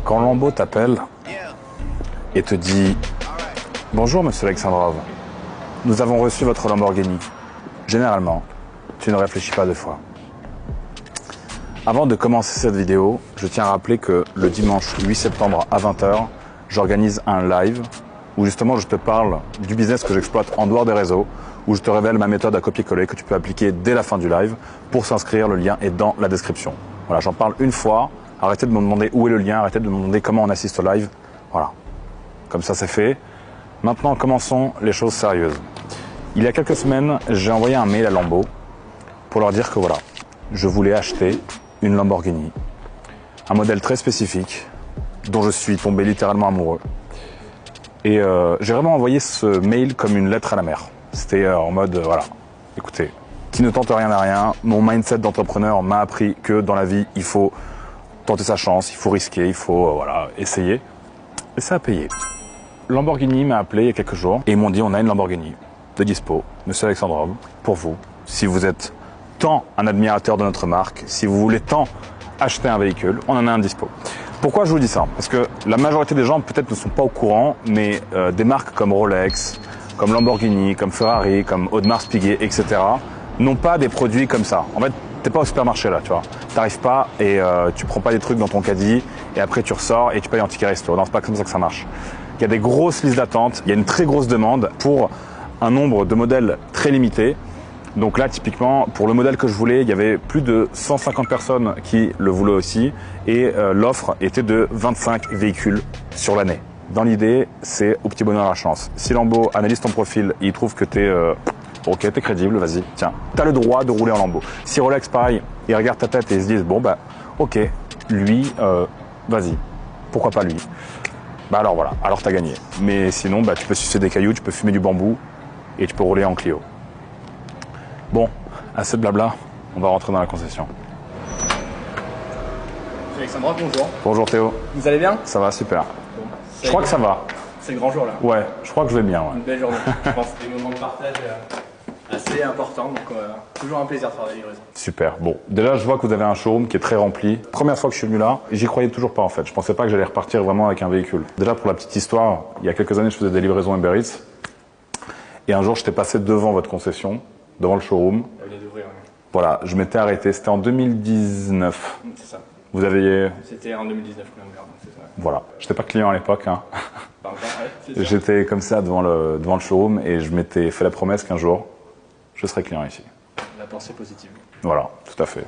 Quand Lambo t'appelle et te dit « Bonjour monsieur Alexandrov, nous avons reçu votre Lamborghini », généralement, tu ne réfléchis pas deux fois. Avant de commencer cette vidéo, je tiens à rappeler que le dimanche 8 septembre à 20 h, j'organise un live où justement je te parle du business que j'exploite en dehors des réseaux, où je te révèle ma méthode à copier-coller que tu peux appliquer dès la fin du live. Pour s'inscrire, le lien est dans la description. Voilà, j'en parle une fois. Arrêtez de me demander où est le lien, arrêtez de me demander comment on assiste au live. Voilà, comme ça c'est fait. Maintenant, commençons les choses sérieuses. Il y a quelques semaines, j'ai envoyé un mail à Lambo pour leur dire que voilà, je voulais acheter une Lamborghini, un modèle très spécifique dont je suis tombé littéralement amoureux. Et j'ai vraiment envoyé ce mail comme une lettre à la mer. C'était en mode, voilà, écoutez, qui ne tente rien à rien, mon mindset d'entrepreneur m'a appris que dans la vie, il faut tenter sa chance, il faut risquer, il faut voilà, essayer. Et ça a payé. Lamborghini m'a appelé il y a quelques jours et ils m'ont dit on a une Lamborghini de dispo, monsieur Alexandrov, pour vous. Si vous êtes tant un admirateur de notre marque, si vous voulez tant acheter un véhicule, on en a un dispo. Pourquoi je vous dis ça? Parce que la majorité des gens peut-être ne sont pas au courant, mais des marques comme Rolex, comme Lamborghini, comme Ferrari, comme Audemars Piguet, etc. n'ont pas des produits comme ça. En fait, t'es pas au supermarché là, tu vois. T'arrives pas et tu prends pas des trucs dans ton caddie et après tu ressors et tu payes un ticket resto. Non, c'est pas comme ça que ça marche. Il y a des grosses listes d'attente, il y a une très grosse demande pour un nombre de modèles très limité. Donc là, typiquement, pour le modèle que je voulais, il y avait plus de 150 personnes qui le voulaient aussi et l'offre était de 25 véhicules sur l'année. Dans l'idée, c'est au petit bonheur la chance. Si Lambo analyse ton profil et il trouve que t'es ok, t'es crédible, vas-y, tiens, t'as le droit de rouler en Lambo. Si Rolex, pareil, ils regardent ta tête et ils se disent, bon bah, ok, lui, vas-y, pourquoi pas lui? Bah alors voilà, alors t'as gagné. Mais sinon, bah tu peux sucer des cailloux, tu peux fumer du bambou et tu peux rouler en Clio. Bon, assez de blabla, on va rentrer dans la concession. Alexandra, bonjour. Bonjour Théo. Vous allez bien? Ça va, super. Bon, je crois que ça va. C'est le grand jour là. Ouais, je crois que je vais bien. Ouais. Une belle journée. Je pense que c'est des moments de partage assez importants, donc toujours un plaisir de faire des livraisons. Super. Bon, déjà je vois que vous avez un showroom qui est très rempli. Première fois que je suis venu là, j'y croyais toujours pas en fait. Je pensais pas que j'allais repartir vraiment avec un véhicule. Déjà pour la petite histoire, il y a quelques années je faisais des livraisons Uber Eats. Et un jour j'étais passé devant votre concession, devant le showroom. Elle vient d'ouvrir, oui. Voilà, je m'étais arrêté, c'était en 2019. C'est ça. Vous aviez... C'était en 2019 qu'on a ouvert, c'est ça. Voilà, j'étais pas client à l'époque. Hein. Ouais, J'étais comme ça devant le showroom et je m'étais fait la promesse qu'un jour, je serais client ici. La pensée positive. Voilà, tout à fait.